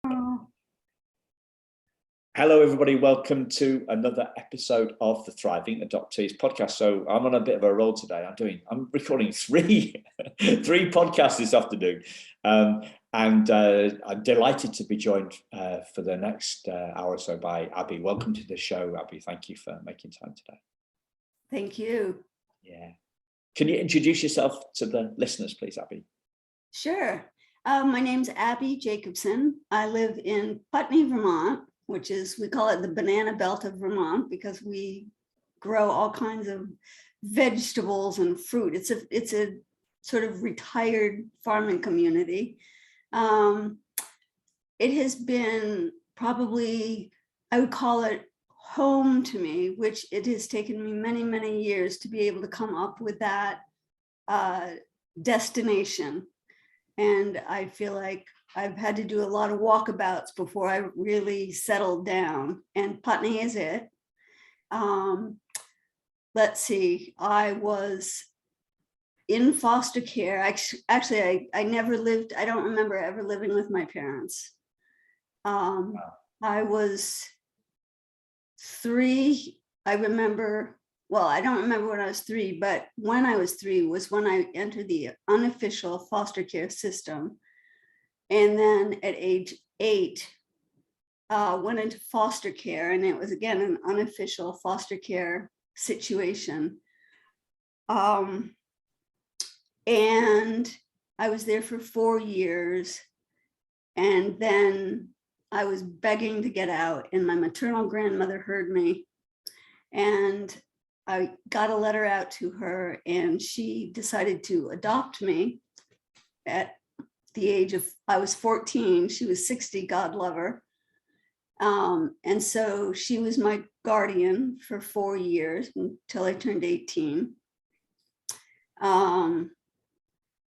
Hello, everybody. Welcome to another episode of the Thriving Adoptees podcast. So I'm on a bit of a roll today. I'm recording three podcasts this afternoon, and I'm delighted to be joined for the next hour or so by Abby. Welcome to the show, Abby. Thank you for making time today. Thank you. Yeah. Can you introduce yourself to the listeners, please, Abby? Sure. My name's Abby Jacobson. I live in Putney, Vermont, which is, we call it the banana belt of Vermont because we grow all kinds of vegetables and fruit. It's a sort of retired farming community. It has been probably, I would call it home to me, which it has taken me many, many years to be able to come up with that destination. And I feel like I've had to do a lot of walkabouts before I really settled down, and Putney is it. Let's see, I was in foster care. Actually, I never lived, I don't remember ever living with my parents. Wow. I was 3, I remember, well, I don't remember when I was 3, but when I was 3 was when I entered the unofficial foster care system. And then at age 8, went into foster care, and it was again an unofficial foster care situation. And I was there for 4 years, and then I was begging to get out, and my maternal grandmother heard me, and I got a letter out to her, and she decided to adopt me at the age of, I was 14, she was 60, God love her. And so she was my guardian for 4 years until I turned 18.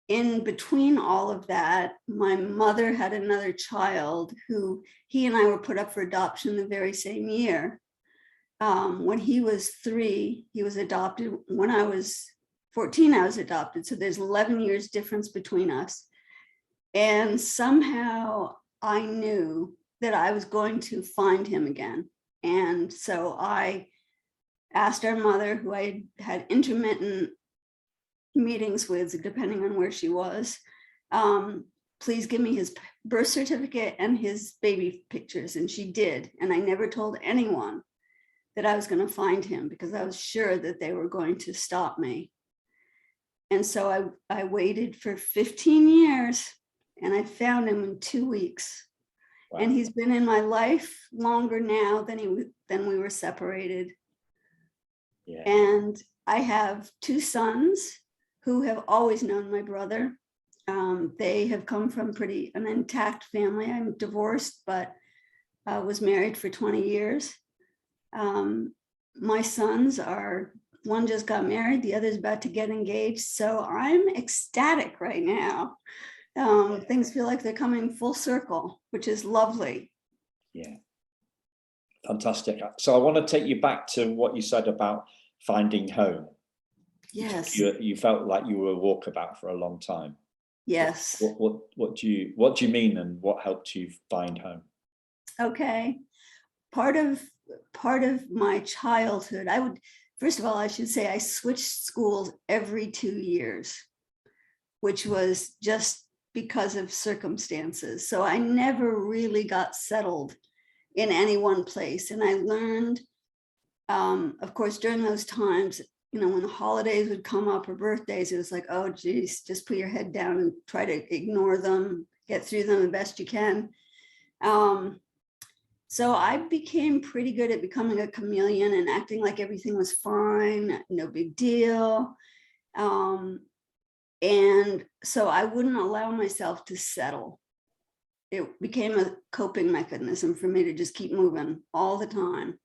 In between all of that, my mother had another child who he and I were put up for adoption the very same year. When he was 3, he was adopted. When I was 14, I was adopted. So there's 11 years difference between us. And somehow I knew that I was going to find him again. And so I asked our mother, who I had intermittent meetings with, depending on where she was, please give me his birth certificate and his baby pictures. And she did. And I never told anyone that I was going to find him because I was sure that they were going to stop me. And so I waited for 15 years. And I found him in 2 weeks. Wow. And he's been in my life longer now than we were separated. Yeah. And I have 2 sons who have always known my brother. They have come from an intact family. I'm divorced, but was married for 20 years. My sons one just got married, the other's about to get engaged. So I'm ecstatic right now. Things feel like they're coming full circle, which is lovely. Yeah, fantastic. So I want to take you back to what you said about finding home. Yes. You felt like you were a walkabout for a long time. Yes. What do you mean, and what helped you find home? Okay. Part of my childhood, first of all, I should say I switched schools every 2 years, which was just because of circumstances. So I never really got settled in any one place. And I learned, of course, during those times, when the holidays would come up or birthdays, it was like, oh, geez, just put your head down and try to ignore them, get through them the best you can. So I became pretty good at becoming a chameleon and acting like everything was fine, no big deal. And so I wouldn't allow myself to settle. It became a coping mechanism for me to just keep moving all the time.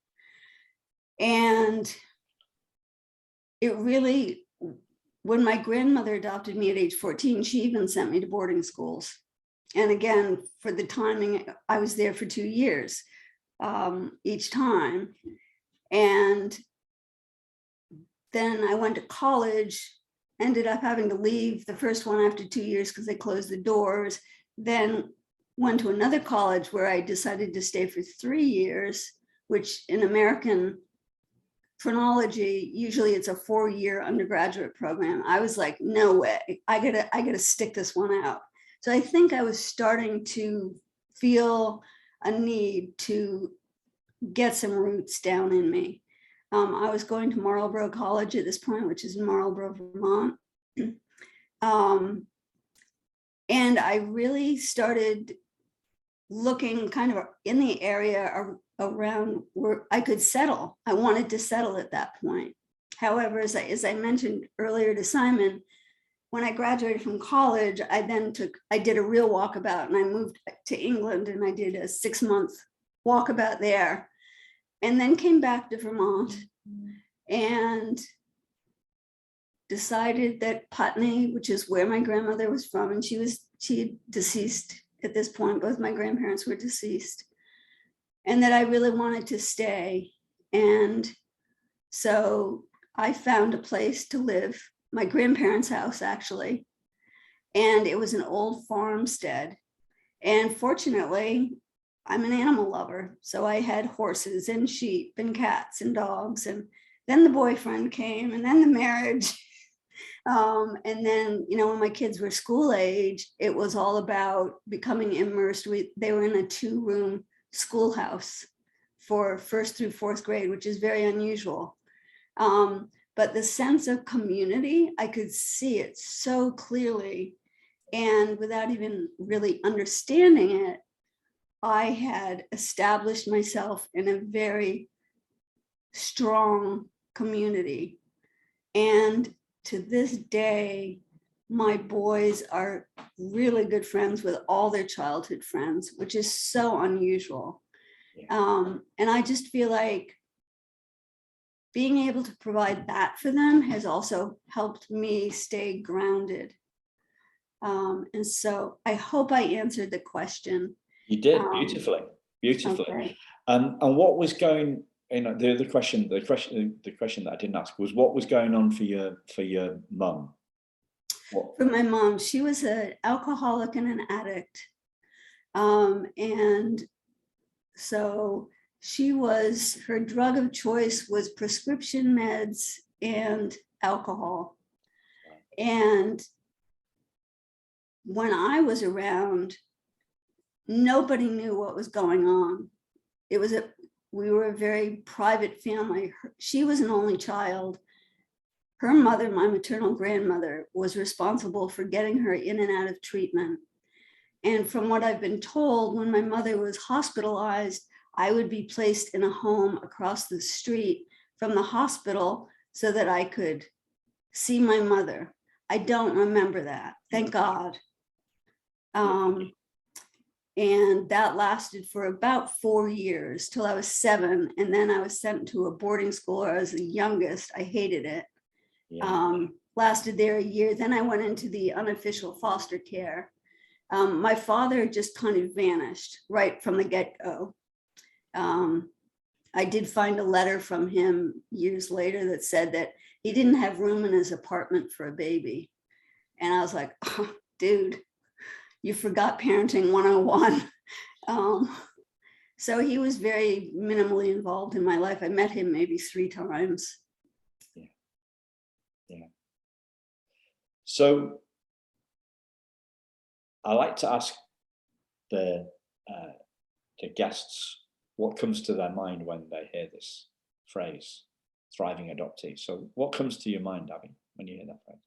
And it really, when my grandmother adopted me at age 14, she even sent me to boarding schools. And again, for the timing, I was there for 2 years each time. And then I went to college, ended up having to leave the first one after 2 years because they closed the doors. Then went to another college where I decided to stay for 3 years, which in American chronology, usually it's a 4-year undergraduate program. I was like, no way, I gotta stick this one out. So I think I was starting to feel a need to get some roots down in me. I was going to Marlborough College at this point, which is in Marlborough, Vermont. And I really started looking kind of in the area around where I could settle. I wanted to settle at that point. However, as I mentioned earlier to Simon, when I graduated from college, I did a real walkabout, and I moved to England, and I did a 6-month walkabout there, and then came back to Vermont and decided that Putney, which is where my grandmother was from, and she deceased at this point, both my grandparents were deceased, and that I really wanted to stay. And so I found a place to live, my grandparents' house actually, and it was an old farmstead. And fortunately, I'm an animal lover, so I had horses and sheep and cats and dogs, and then the boyfriend came, and then the marriage. And then, when my kids were school age, it was all about becoming immersed. They were in a 2-room schoolhouse for 1st through 4th grade, which is very unusual. But the sense of community, I could see it so clearly. And without even really understanding it, I had established myself in a very strong community. And to this day, my boys are really good friends with all their childhood friends, which is so unusual. Yeah. And I just feel like being able to provide that for them has also helped me stay grounded. And so I hope I answered the question. You did beautifully. Okay. And what was going? The question that I didn't ask was, what was going on for your mum? For my mom, she was an alcoholic and an addict, and so her drug of choice was prescription meds and alcohol. And when I was around, nobody knew what was going on. We were a very private family. She was an only child. Her mother, my maternal grandmother, was responsible for getting her in and out of treatment. And from what I've been told, when my mother was hospitalized, I would be placed in a home across the street from the hospital so that I could see my mother. I don't remember that, thank God. And that lasted for about 4 years till I was 7. And then I was sent to a boarding school where I was the youngest. I hated it. Yeah. Lasted there a year. Then I went into the unofficial foster care. My father just kind of vanished right from the get-go. I did find a letter from him years later that said that he didn't have room in his apartment for a baby. And I was like, oh, dude, you forgot parenting 101. So he was very minimally involved in my life. I met him maybe 3 times. Yeah. So I like to ask the guests what comes to their mind when they hear this phrase, thriving adoptee. So what comes to your mind, Abby, when you hear that phrase?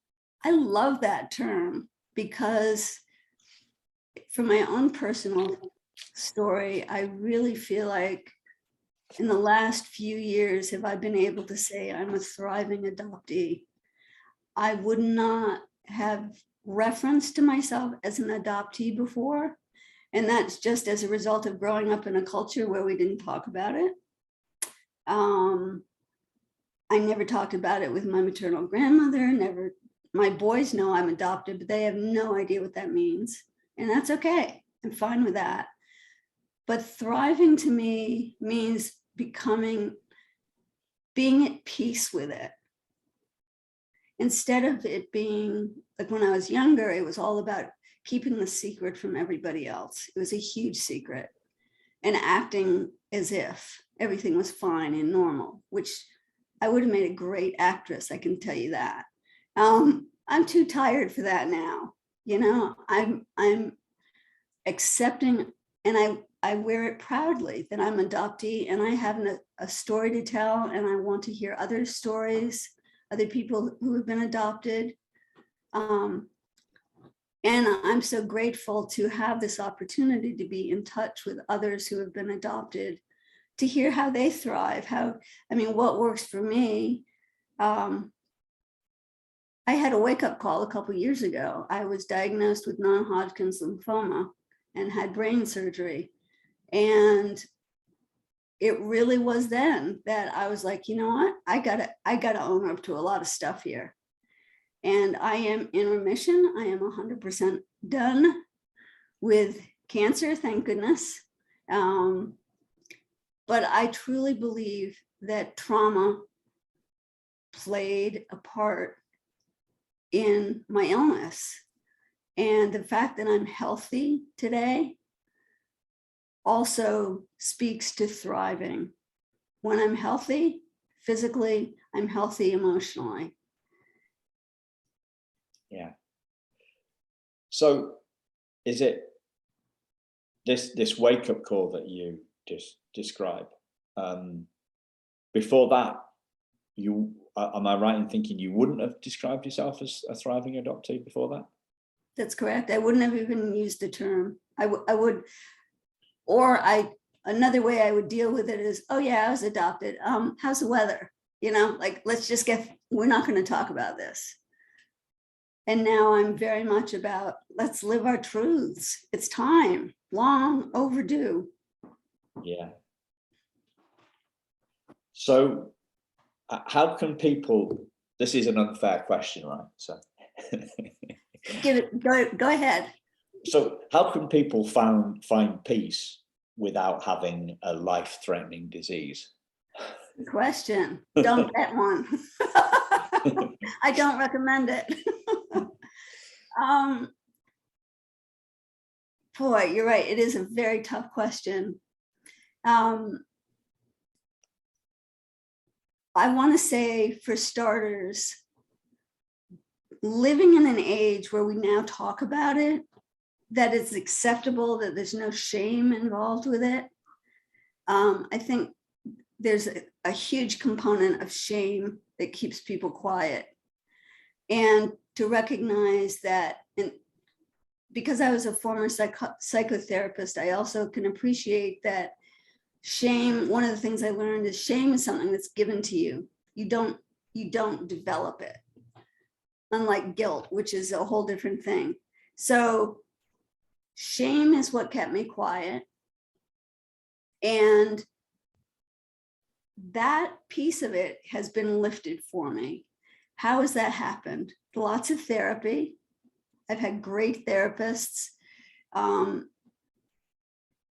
I love that term because from my own personal story, I really feel like in the last few years, have I been able to say I'm a thriving adoptee. I would not have referenced to myself as an adoptee before. And that's just as a result of growing up in a culture where we didn't talk about it. I never talked about it with my maternal grandmother, my boys know I'm adopted, but they have no idea what that means. And that's okay, I'm fine with that. But thriving to me means being at peace with it. Instead of it being like when I was younger, it was all about keeping the secret from everybody else. It was a huge secret, and acting as if everything was fine and normal, which I would have made a great actress, I can tell you that. I'm too tired for that now. You know, I'm accepting, and I wear it proudly that I'm adoptee, and I have a story to tell, and I want to hear other stories, other people who have been adopted. And I'm so grateful to have this opportunity to be in touch with others who have been adopted, to hear how they thrive, what works for me. I had a wake-up call a couple of years ago. I was diagnosed with non-Hodgkin's lymphoma and had brain surgery. And it really was then that I was like, you know what? I gotta own up to a lot of stuff here. And I am in remission. I am 100% done with cancer, thank goodness. But I truly believe that trauma played a part in my illness. And the fact that I'm healthy today also speaks to thriving. When I'm healthy physically, I'm healthy emotionally. Yeah. So is it this wake-up call that you just described? Before that, am I right in thinking you wouldn't have described yourself as a thriving adoptee before that? That's correct. I wouldn't have even used the term. Another way I would deal with it is, oh yeah, I was adopted. How's the weather? You know, like, we're not going to talk about this. And now I'm very much about, let's live our truths. It's time, long overdue. Yeah. So how can people, this is an unfair question, right? So go ahead. So how can people find peace without having a life-threatening disease? Good question. Don't get one. I don't recommend it. Boy, you're right. It is a very tough question. I want to say, for starters, living in an age where we now talk about it, that it's acceptable, that there's no shame involved with it. I think there's a huge component of shame that keeps people quiet. And to recognize that, and because I was a former psychotherapist, I also can appreciate that shame, one of the things I learned is shame is something that's given to you. You don't develop it. Unlike guilt, which is a whole different thing. So shame is what kept me quiet. And that piece of it has been lifted for me. How has that happened? Lots of therapy. I've had great therapists,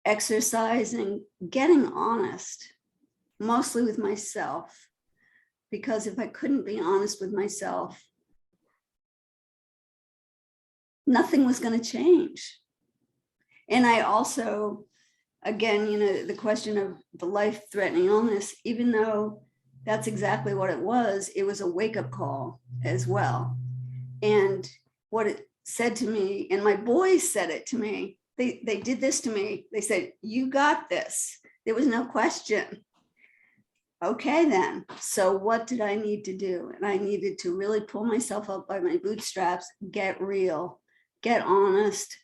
exercising, getting honest, mostly with myself, because if I couldn't be honest with myself, nothing was going to change. And I also, again, the question of the life-threatening illness, even though that's exactly what it was a wake-up call as well. And what it said to me, and my boys said it to me, they did this to me. They said, you got this. There was no question. Okay, then. So what did I need to do? And I needed to really pull myself up by my bootstraps, get real, get honest.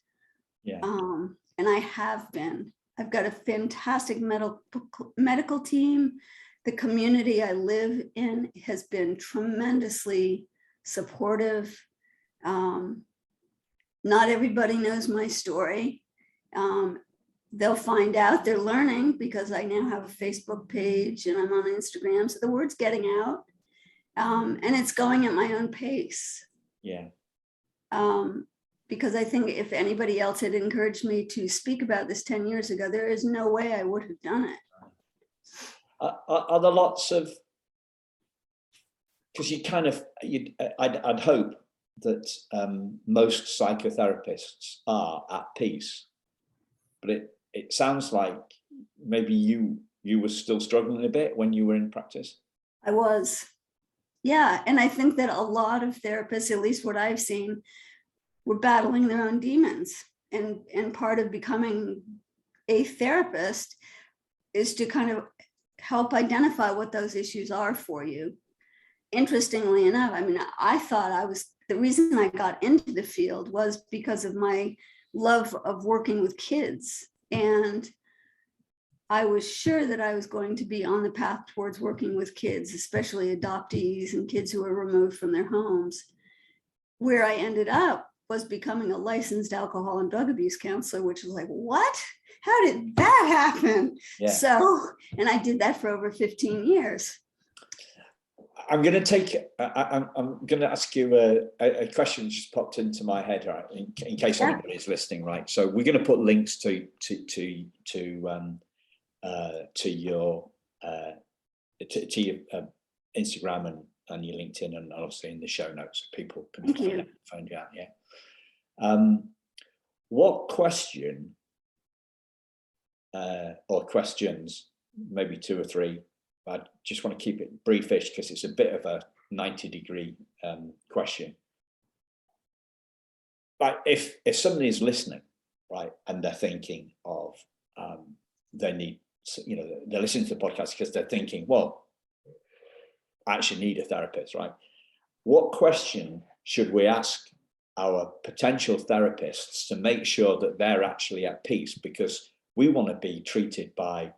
Yeah. And I have been. I've got a fantastic medical team. The community I live in has been tremendously supportive. Not everybody knows my story. They'll find out, they're learning, because I now have a Facebook page and I'm on Instagram. So the word's getting out, and it's going at my own pace. Yeah. Because I think if anybody else had encouraged me to speak about this 10 years ago, there is no way I would have done it. Are there lots of, because I'd hope that most psychotherapists are at peace, but it sounds like maybe you were still struggling a bit when you were in practice. I was. Yeah. And I think that a lot of therapists, at least what I've seen, were battling their own demons. And part of becoming a therapist is to kind of help identify what those issues are for you. Interestingly enough, I mean, I thought the reason I got into the field was because of my love of working with kids. And I was sure that I was going to be on the path towards working with kids, especially adoptees and kids who are removed from their homes. Where I ended up was becoming a licensed alcohol and drug abuse counselor, which was like, what? How did that happen? Yeah. So, and I did that for over 15 years. I'm going to ask you a question just popped into my head, right? In case anybody's listening, right? So we're going to put links to your Instagram and your LinkedIn, and obviously in the show notes, people can find you out. Yeah. What question or questions, maybe 2 or 3? I just want to keep it briefish because it's a bit of a 90-degree question. Like if somebody is listening, right, and they're thinking of they need, they're listening to the podcast because they're thinking, well, I actually need a therapist, right? What question should we ask our potential therapists to make sure that they're actually at peace? Because we want to be treated by,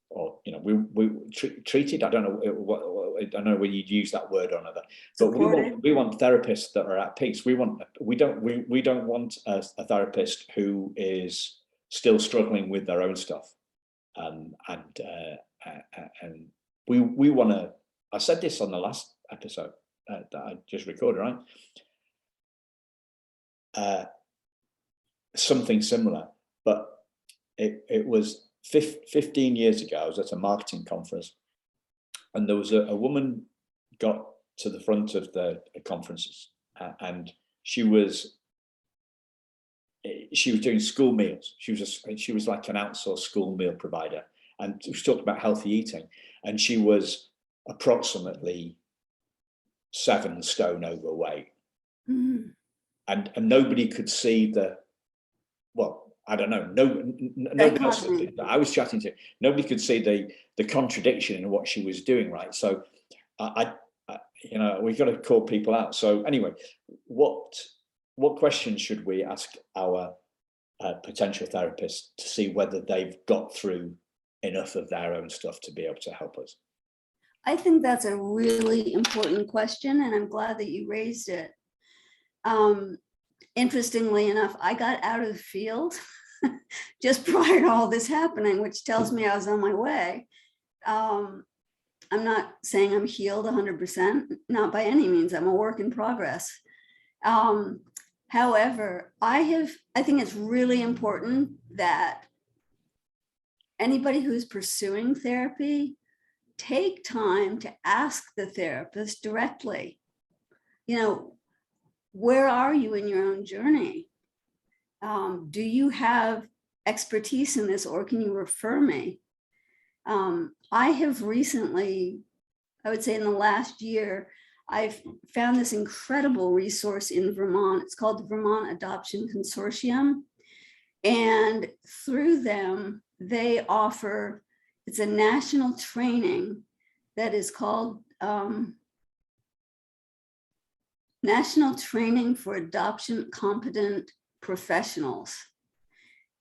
or we treated. I don't know. I don't know whether you'd use that word or another. But we want therapists that are at peace. We don't want a therapist who is still struggling with their own stuff. And we want to. I said this on the last episode that I just recorded, right? Something similar, but it was 15 years ago. I was at a marketing conference, and there was a woman got to the front of the conferences, and she was doing school meals. She was like an outsourced school meal provider, and she talked about healthy eating, and she was approximately 7 stone overweight. Mm-hmm. And nobody could see I don't know. Nobody else that I was chatting to, nobody could see the contradiction in what she was doing, right? So we've got to call people out. So anyway, what questions should we ask our potential therapists to see whether they've got through enough of their own stuff to be able to help us? I think that's a really important question, and I'm glad that you raised it. Interestingly enough, I got out of the field just prior to all this happening, which tells me I was on my way. I'm not saying I'm healed 100%, not by any means. I'm a work in progress. However, I think it's really important that anybody who's pursuing therapy take time to ask the therapist directly, where are you in your own journey? Do you have expertise in this, or can you refer me? I have recently, I would say in the last year, I've found this incredible resource in Vermont. It's called the Vermont Adoption Consortium. And through them, they offer, it's a national training that is called National Training for Adoption Competent Professionals.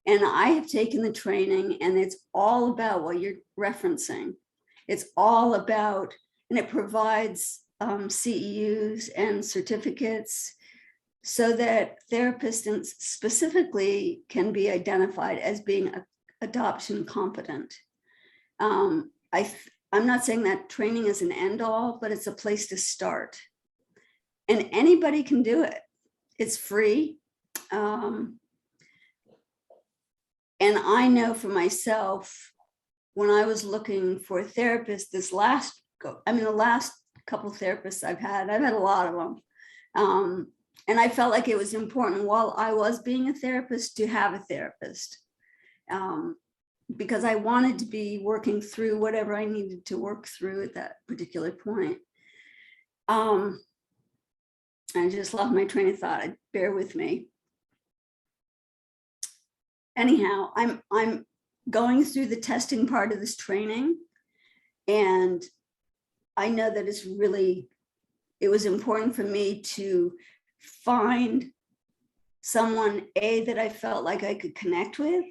And I have taken the training, and it's all about what you're referencing. It's all about, and it provides CEUs and certificates so that therapists specifically can be identified as being adoption competent. I'm not saying that training is an end all, but it's a place to start. And anybody can do it. It's free. And I know for myself, when I was looking for a therapist, the last couple of therapists I've had a lot of them. And I felt like it was important while I was being a therapist to have a therapist, because I wanted to be working through whatever I needed to work through at that particular point. I just lost my train of thought. Bear with me. Anyhow, I'm going through the testing part of this training, and I know that it was important for me to find someone, that I felt like I could connect with,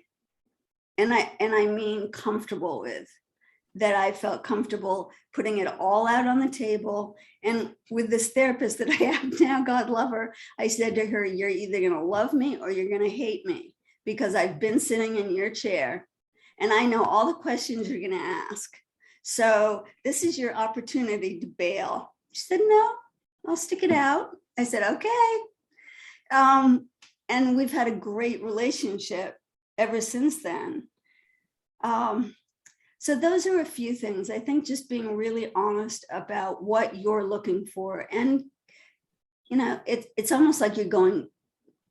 and I mean comfortable with, that I felt comfortable putting it all out on the table. And with this therapist that I have now, God love her, I said to her, you're either going to love me or you're going to hate me, because I've been sitting in your chair and I know all the questions you're going to ask. So this is your opportunity to bail. She said, no, I'll stick it out. I said, okay. And we've had a great relationship ever since then. So those are a few things. I think just being really honest about what you're looking for. And, it's almost like you're going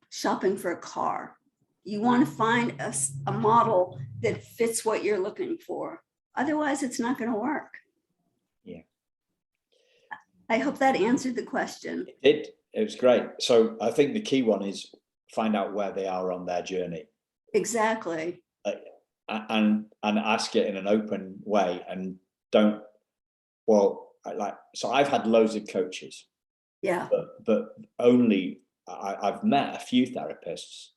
shopping for a car. You want to find a model that fits what you're looking for. Otherwise, it's not going to work. Yeah. I hope that answered the question. It was great. So I think the key one is find out where they are on their journey. Exactly. And ask it in an open way, and so I've had loads of coaches. Yeah. But only I've met a few therapists.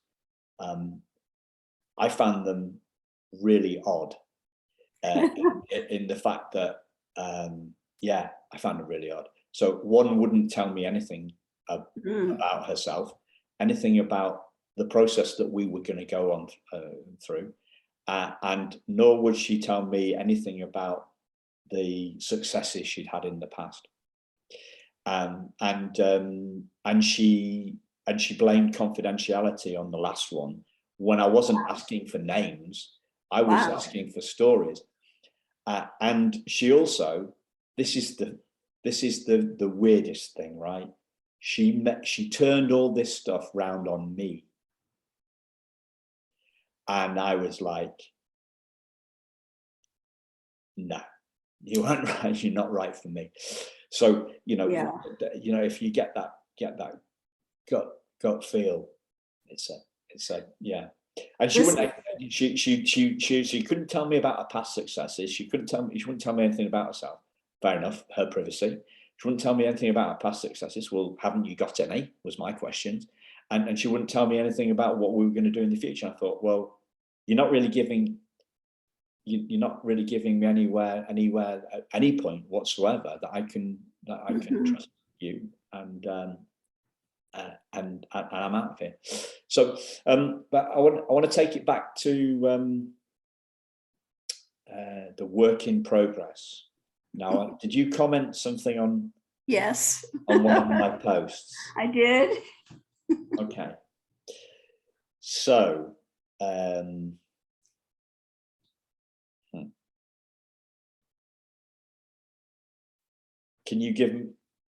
I found them really odd in the fact that, I found them really odd. So one wouldn't tell me anything about herself, anything about the process that we were going to go on through. And nor would she tell me anything about the successes she'd had in the past. And she blamed confidentiality on the last one, when I wasn't asking for names. I was asking for stories. And she also, this is the weirdest thing, right? She turned all this stuff round on me. And I was like, no, you aren't right. You're not right for me. So, if you get that gut feel, it's a yeah. And she wouldn't. She couldn't tell me about her past successes. She wouldn't tell me anything about herself. Fair enough, her privacy. She wouldn't tell me anything about her past successes. Well, haven't you got any? Was my question. And she wouldn't tell me anything about what we were going to do in the future. I thought, well, you're not really giving me anywhere at any point whatsoever that I can trust you, and I'm out of here. So, but I want to take it back to the work in progress. Now, did you comment something on? Yes. On one of my posts? I did. Okay. So,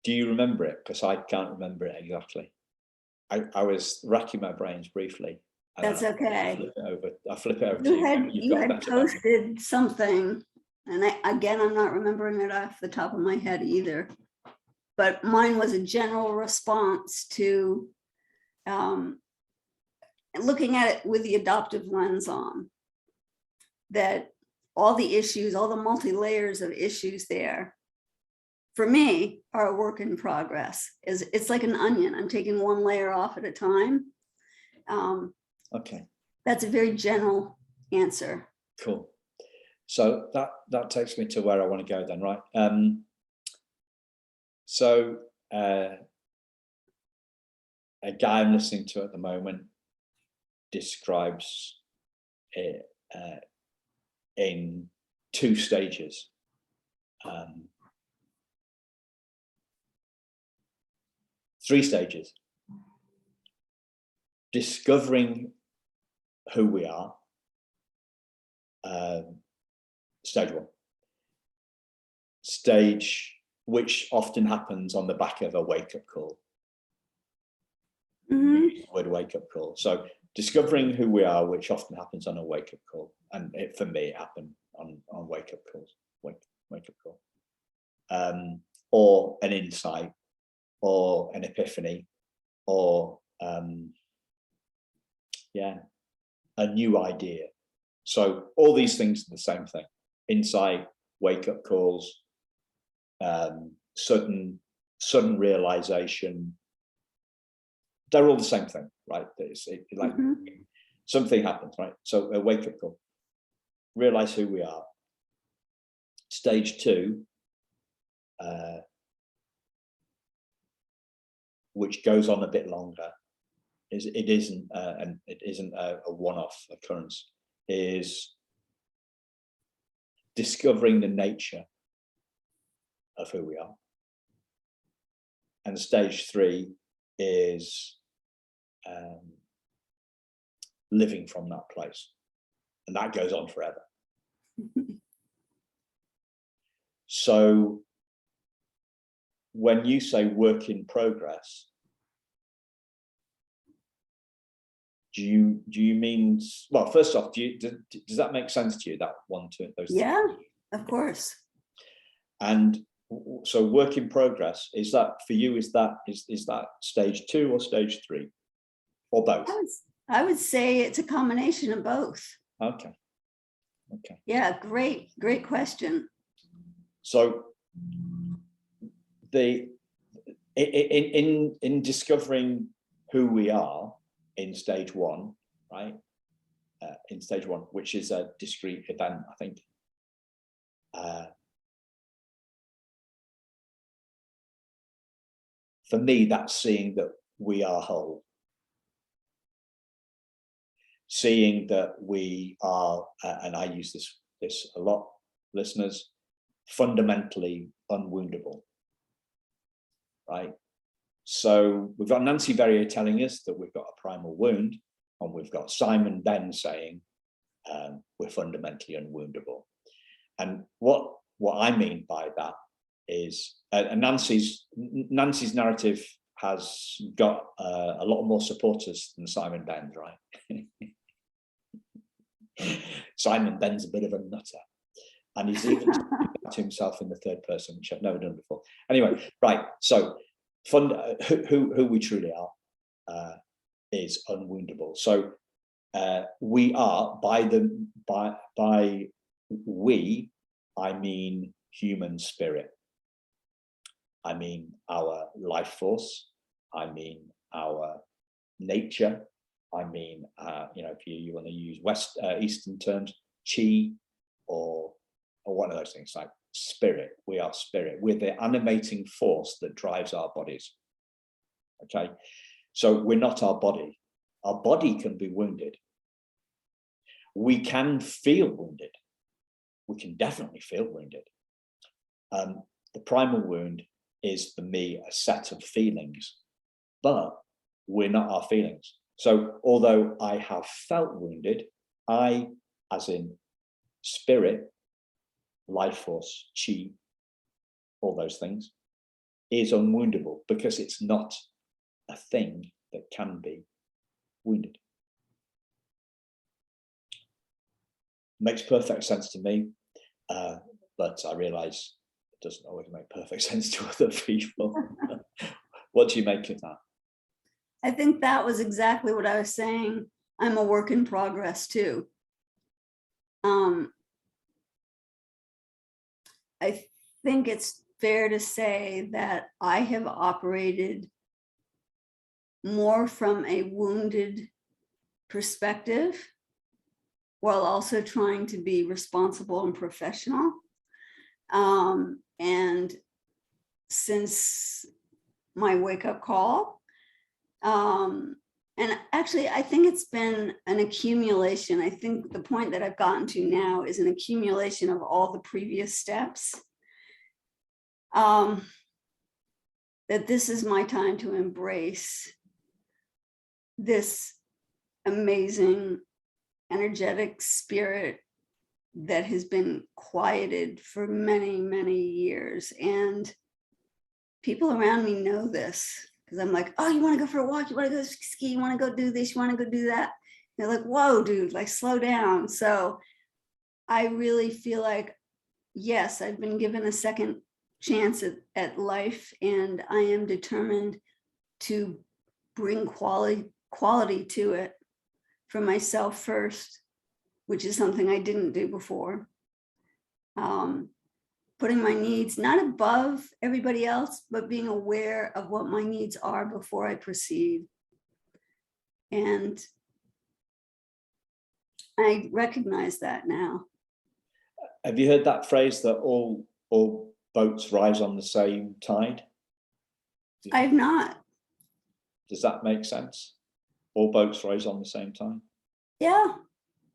do you remember it? Because I can't remember it exactly. I was racking my brains briefly. That's okay. I flip it over to you. You had posted something, and I'm not remembering it off the top of my head either. But mine was a general response to looking at it with the adoptive lens on, that all the issues, all the multi-layers of issues there, for me, are a work in progress. It's like an onion. I'm taking one layer off at a time. Okay. That's a very general answer. Cool. So that takes me to where I want to go then, right? So a guy I'm listening to at the moment describes it in 2 stages. 3 stages. Discovering who we are, stage 1. Stage which often happens on the back of a wake-up call. Mhm. the word wake-up call. So discovering who we are, which often happens on a wake-up call. And for me, it happened on wake-up calls, wake-up call. Or an insight, or an epiphany, or a new idea. So all these things are the same thing: insight, wake-up calls, sudden realization. They're all the same thing, right? Like something happens, right? So a wake-up call, realize who we are. Stage 2, which goes on a bit longer, it isn't a one-off occurrence, is discovering the nature of who we are. And stage 3 is living from that place, and that goes on forever. So when you say work in progress, do you mean, well, first off, does that make sense to you, that one, two, those? Yeah, of course. And so work in progress, is that for you, is that stage 2 or stage 3, or both? I would say it's a combination of both. Okay. Yeah, great question. So in discovering who we are in stage 1, right? In stage 1, which is a discrete event, I think. For me, that's seeing that we are whole. Seeing that we are, and I use this a lot, listeners, fundamentally unwoundable, right? So we've got Nancy Verrier telling us that we've got a primal wound, and we've got Simon Ben saying we're fundamentally unwoundable. And what I mean by that is, and Nancy's narrative has got a lot more supporters than Simon Ben's, right? Simon Ben's a bit of a nutter, and he's even to himself in the third person, which I've never done before. Anyway, right, so who we truly are is unwoundable. So we are, by we, I mean human spirit. I mean our life force. I mean our nature. I mean, if you want to use Eastern terms, chi, or one of those things, like spirit. We are spirit. We're the animating force that drives our bodies. Okay, so we're not our body. Our body can be wounded. We can feel wounded. We can definitely feel wounded. The primal wound is, for me, a set of feelings, but we're not our feelings. So although I have felt wounded, I, as in spirit, life force, chi, all those things, is unwoundable, because it's not a thing that can be wounded. Makes perfect sense to me, but I realize it doesn't always make perfect sense to other people. What do you make of that? I think that was exactly what I was saying. I'm a work in progress too. I think it's fair to say that I have operated more from a wounded perspective, while also trying to be responsible and professional. And since my wake-up call, and actually, I think it's been an accumulation. I think the point that I've gotten to now is an accumulation of all the previous steps. That this is my time to embrace this amazing, energetic spirit that has been quieted for many, many years. And people around me know this. Because I'm like, oh, you want to go for a walk? You want to go ski? You want to go do this? You want to go do that? They're like, whoa, dude, like slow down. So I really feel like, yes, I've been given a second chance at life, and I am determined to bring quality to it for myself first, which is something I didn't do before. Putting my needs not above everybody else, but being aware of what my needs are before I proceed. And I recognize that now. Have you heard that phrase that all boats rise on the same tide? I have not. Does that make sense? All boats rise on the same tide? Yeah.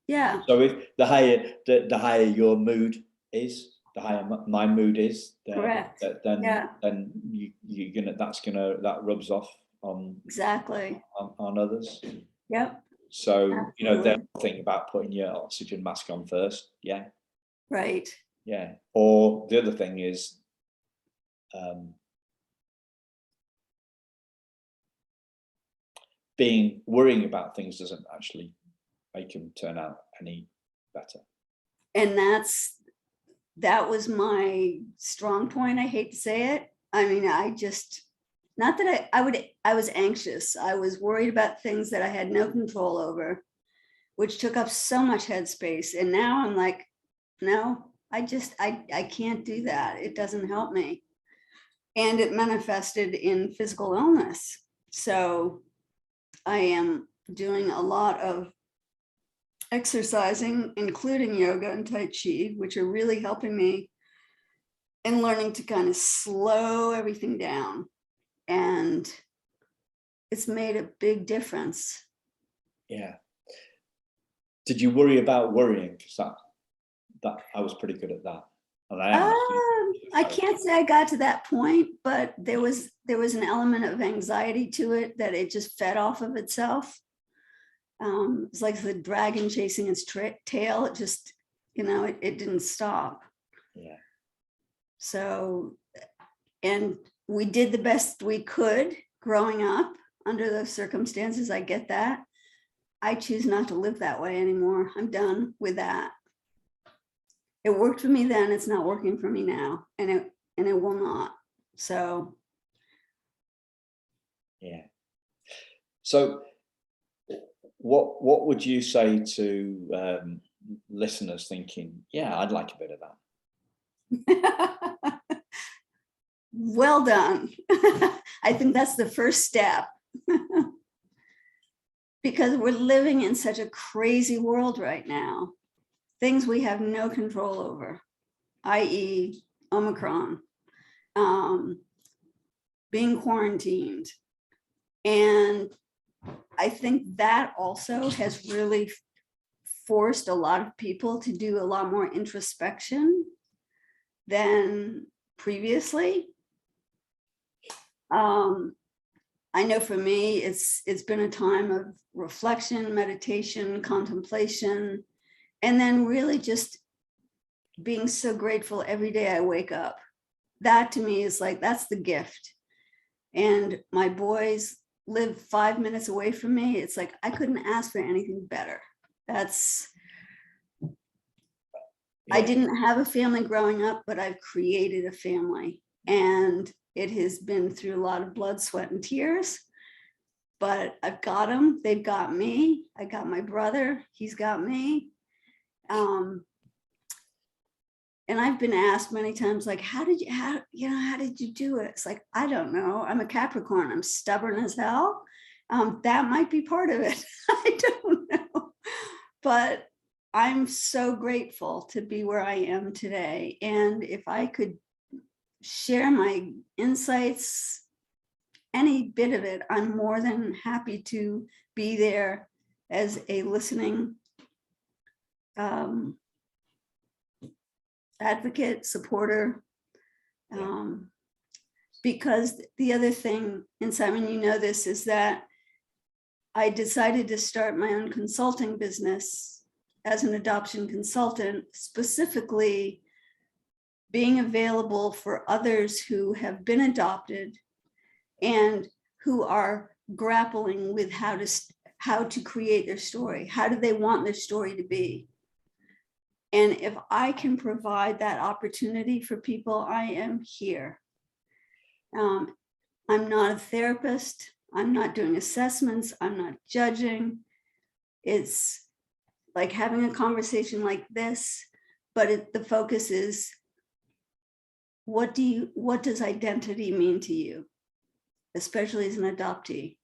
Yeah. So if the higher your mood is, the higher my mood is, Correct. then Yeah. then that rubs off on Exactly. on others. Yep. So Absolutely. the thing about putting your oxygen mask on first, yeah, Right. yeah. Or the other thing is, worrying about things doesn't actually make them turn out any better. And that was my strong point. I hate to say it. I mean, not that I was anxious. I was worried about things that I had no control over, which took up so much headspace. And now I'm like, no, I can't do that. It doesn't help me. And it manifested in physical illness. So I am doing a lot of exercising, including yoga and Tai Chi, which are really helping me in learning to kind of slow everything down. And it's made a big difference. Yeah. Did you worry about worrying? Because that I was pretty good at that. And I am. I can't say I got to that point, but there was an element of anxiety to it that it just fed off of itself. It's like the dragon chasing its tail. It just, it didn't stop. Yeah. So, and we did the best we could growing up under those circumstances. I get that. I choose not to live that way anymore. I'm done with that. It worked for me then. It's not working for me now, and it will not. So, yeah. So, what would you say to listeners thinking, yeah, I'd like a bit of that? Well done. I think that's the first step. Because we're living in such a crazy world right now. Things we have no control over, i.e. Omicron, being quarantined. And I think that also has really forced a lot of people to do a lot more introspection than previously. I know for me, it's been a time of reflection, meditation, contemplation, and then really just being so grateful every day I wake up. That to me is like, that's the gift. And my boys live 5 minutes away from me. It's like, I couldn't ask for anything better. I didn't have a family growing up, but I've created a family. And it has been through a lot of blood, sweat, and tears. But I've got them. They've got me. I got my brother. He's got me. And I've been asked many times, like, how did you do it? It's like, I don't know. I'm a Capricorn. I'm stubborn as hell. That might be part of it. I don't know. But I'm so grateful to be where I am today. And if I could share my insights, any bit of it, I'm more than happy to be there as a listening advocate, supporter. Because the other thing, and Simon, you know this, is that I decided to start my own consulting business as an adoption consultant, specifically being available for others who have been adopted and who are grappling with how to create their story. How do they want their story to be? And if I can provide that opportunity for people, I am here. I'm not a therapist. I'm not doing assessments. I'm not judging. It's like having a conversation like this, but the focus is, what does identity mean to you, especially as an adoptee?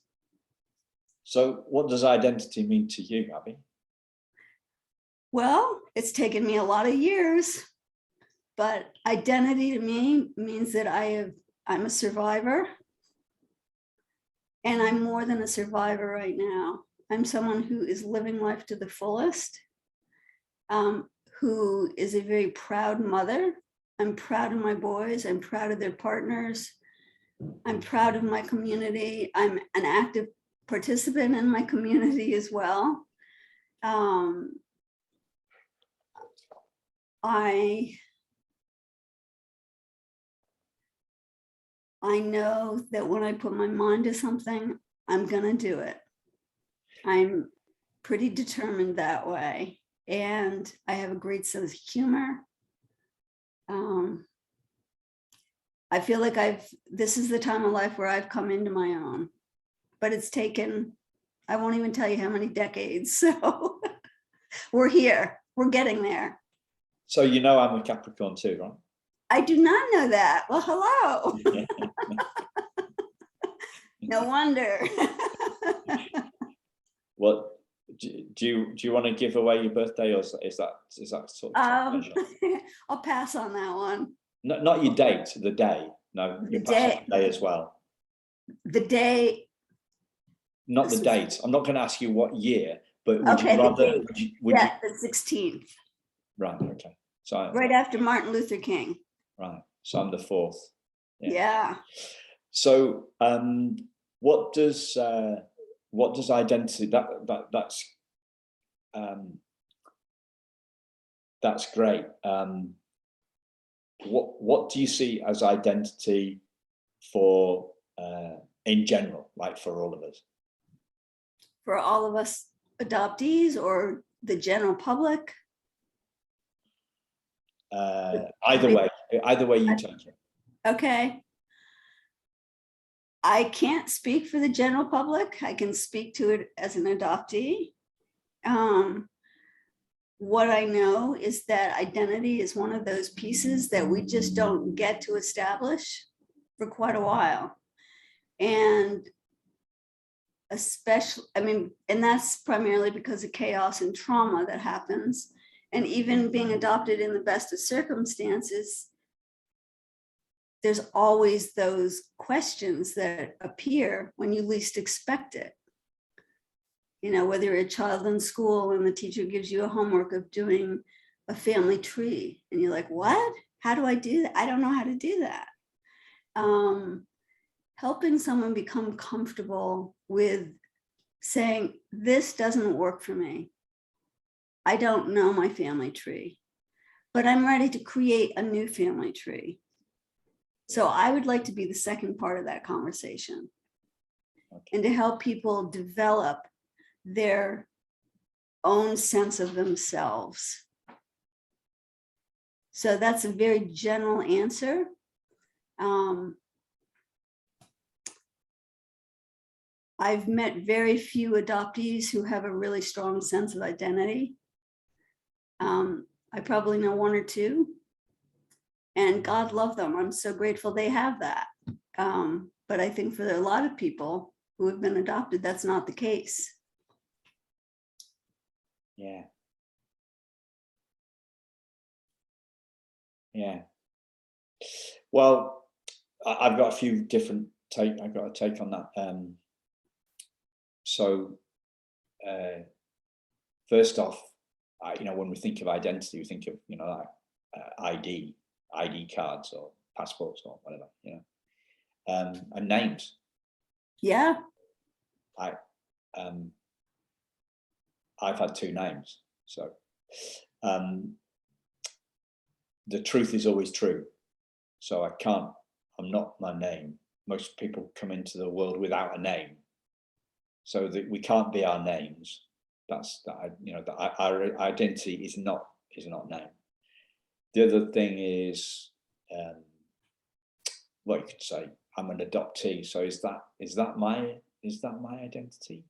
So what does identity mean to you, Abby? Well, it's taken me a lot of years, but identity to me means that I'm a survivor. And I'm more than a survivor right now. I'm someone who is living life to the fullest, who is a very proud mother. I'm proud of my boys. I'm proud of their partners. I'm proud of my community. I'm an active participant in my community as well. I know that when I put my mind to something, I'm gonna do it. I'm pretty determined that way. And I have a great sense of humor. I feel like this is the time of life where I've come into my own, but it's taken, I won't even tell you how many decades. So we're here, we're getting there. So you know I'm a Capricorn too, right? I do not know that. Well, hello. No wonder. Well, do you want to give away your birthday, or is that sort of I'll pass on that one. Not your date, the day. No, you pass on the day as well. The day. Not the date. I'm not going to ask you what year, but would Okay, you rather? the 16th. Right. Okay. So right after Martin Luther King. Right. So I'm the 4th. Yeah. So what does identity, that's great. What do you see as identity for in general, like for all of us? For all of us adoptees or the general public? Either way you take it. Okay. I can't speak for the general public. I can speak to it as an adoptee. What I know is that identity is one of those pieces that we just don't get to establish for quite a while. And especially, and that's primarily because of chaos and trauma that happens. And even being adopted in the best of circumstances, there's always those questions that appear when you least expect it. You know, whether you're a child in school and the teacher gives you a homework of doing a family tree, and you're like, what? How do I do that? I don't know how to do that. Helping someone become comfortable with saying, this doesn't work for me. I don't know my family tree, but I'm ready to create a new family tree. So I would like to be the second part of that conversation, and to help people develop their own sense of themselves. So that's a very general answer. I've met very few adoptees who have a really strong sense of identity. I probably know one or two, and God love them. I'm so grateful they have that. But I think for a lot of people who have been adopted, that's not the case. Yeah. Yeah. Well, I've got a few different I've got a take on that. So first off, when we think of identity, we think of, like ID cards or passports or whatever, and names. Yeah. I've had 2 names, so the truth is always true. So I'm not my name. most people come into the world without a name, so that we can't be our names. That's that, you know, that our identity is not known. The other thing is, well, you could say I'm an adoptee. So is that my identity?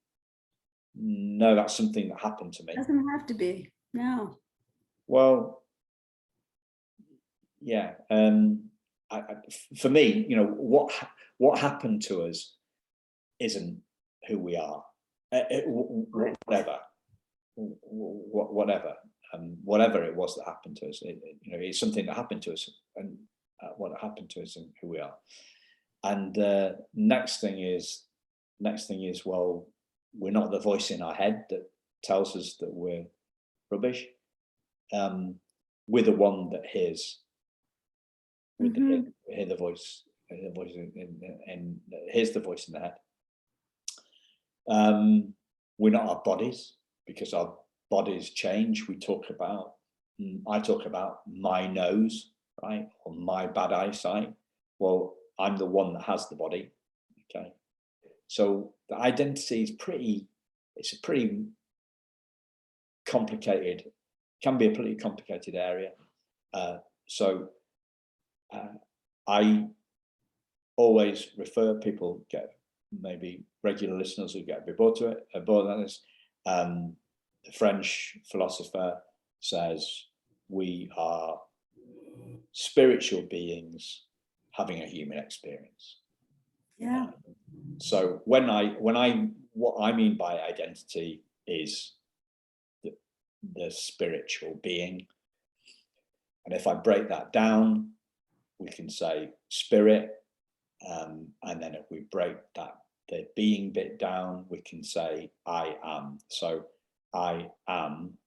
No, that's something that happened to me. Doesn't have to be. No. Well, yeah. For me, you know, what happened to us isn't who we are. Whatever it was that happened to us, you know, it's something that happened to us, and what happened to us and who we are. And next thing is, well, we're not the voice in our head that tells us that we're rubbish. We're the one that hears. Hear the voice. The voice and here's the voice in the head. We're not our bodies, because our bodies change. I talk about my nose, right, or my bad eyesight. Well, I'm the one that has the body. Okay, so the identity is it's a pretty complicated, can be a pretty complicated area. So I always refer people, get maybe regular listeners who get a bit bored on this. The French philosopher says we are spiritual beings having a human experience. Yeah. So what I mean by identity is the spiritual being. And if I break that down, we can say spirit. And then if we break the being bit down, we can say I am. So I am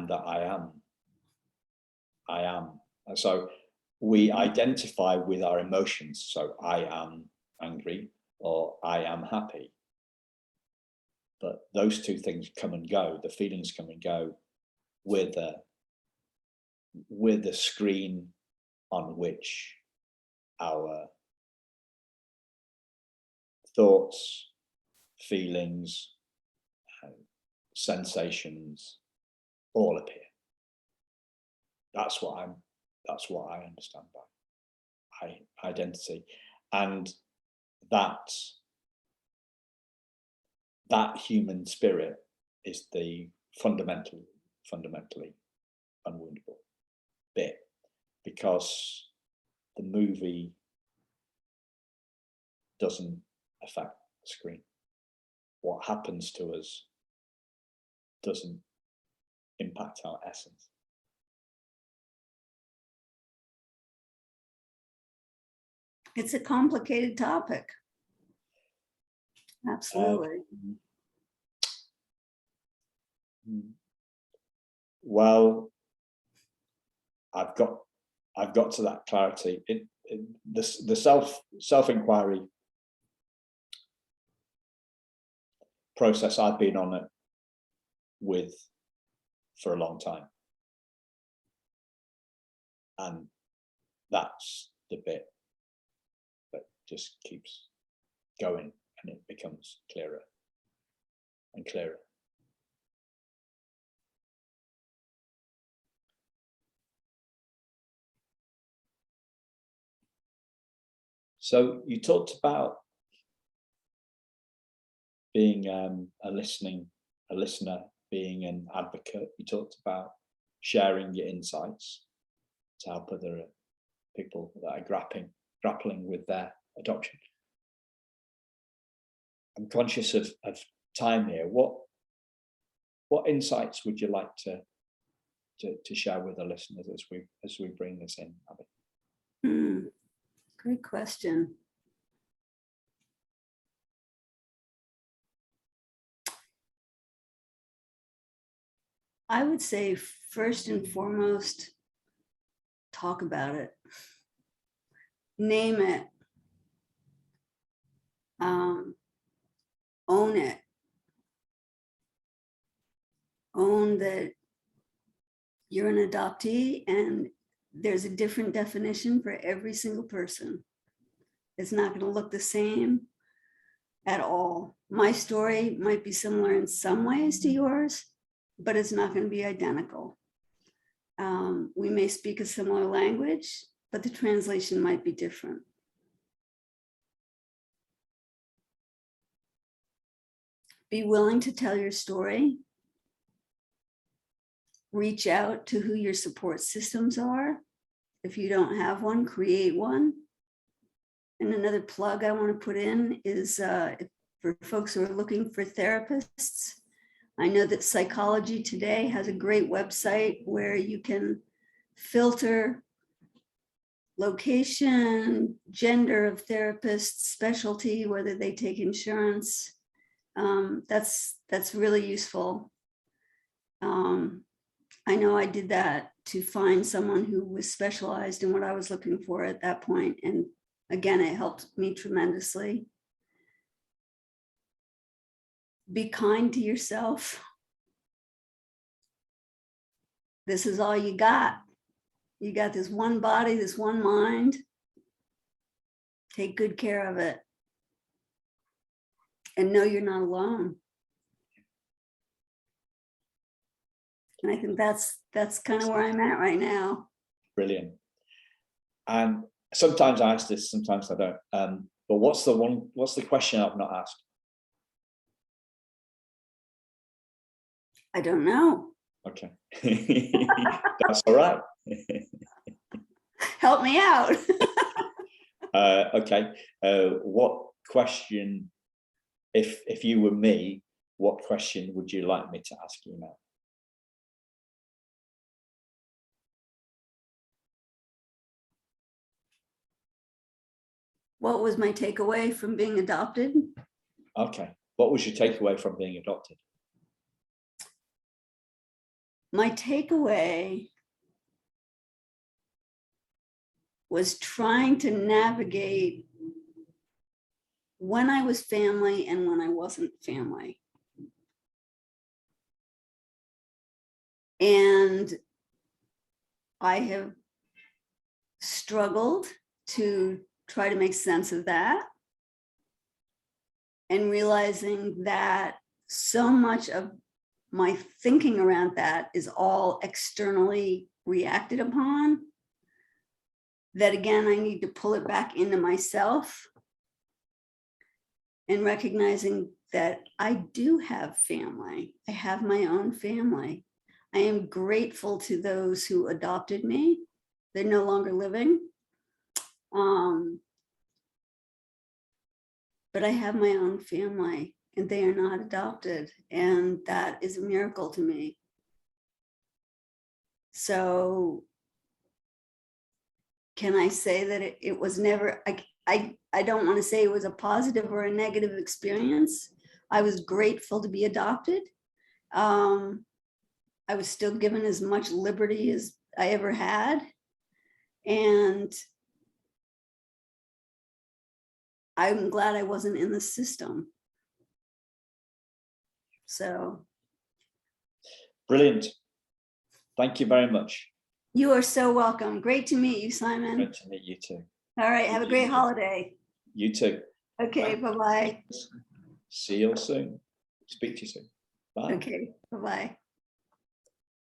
that I am. I am. And so we identify with our emotions. So I am angry or I am happy. But those two things come and go. The feelings come and go with the screen on which our thoughts, feelings, sensations all appear. That's what I understand by identity. And that human spirit is the fundamentally unwoundable bit, because the movie doesn't affect the screen. What happens to us doesn't impact our essence. It's a complicated topic. Absolutely. Well, I've got to that clarity. The self-inquiry process I've been on it with for a long time, and that's the bit that just keeps going, and it becomes clearer and clearer. So you talked about being a listener, being an advocate. You talked about sharing your insights to help other people that are grappling with their adoption. I'm conscious of time here. What insights would you like to share with the listeners as we bring this in, Abby? Great question. I would say first and foremost, talk about it. Name it. Own it. Own that you're an adoptee and there's a different definition for every single person. It's not going to look the same at all. My story might be similar in some ways to yours, but it's not going to be identical. We may speak a similar language, but the translation might be different. Be willing to tell your story. Reach out to who your support systems are. If you don't have one, create one. And another plug I want to put in is for folks who are looking for therapists. I know that Psychology Today has a great website where you can filter location, gender of therapists, specialty, whether they take insurance. That's really useful. I know I did that to find someone who was specialized in what I was looking for at that point. And again, it helped me tremendously. Be kind to yourself. This is all you got. You got this one body, this one mind. Take good care of it. And know you're not alone. And I think that's kind of where I'm at right now. Brilliant. And sometimes I ask this, sometimes I don't. But what's the question I've not asked? I don't know. Okay. That's all right. Help me out. Okay. What question, if you were me, what question would you like me to ask you now? What was my takeaway from being adopted? Okay. What was your takeaway from being adopted? My takeaway was trying to navigate when I was family and when I wasn't family. And I have struggled to try to make sense of that, and realizing that so much of my thinking around that is all externally reacted upon, that again, I need to pull it back into myself and recognizing that I do have family. I have my own family. I am grateful to those who adopted me. They're no longer living. But I have my own family and they are not adopted. And that is a miracle to me. So can I say that it was never, I don't want to say it was a positive or a negative experience. I was grateful to be adopted. I was still given as much liberty as I ever had. And I'm glad I wasn't in the system. So. Brilliant. Thank you very much. You are so welcome. Great to meet you, Simon. Great to meet you too. All right. Have a great holiday. You too. Okay. Bye-bye. See you soon. Speak to you soon. Bye. Okay. Bye-bye.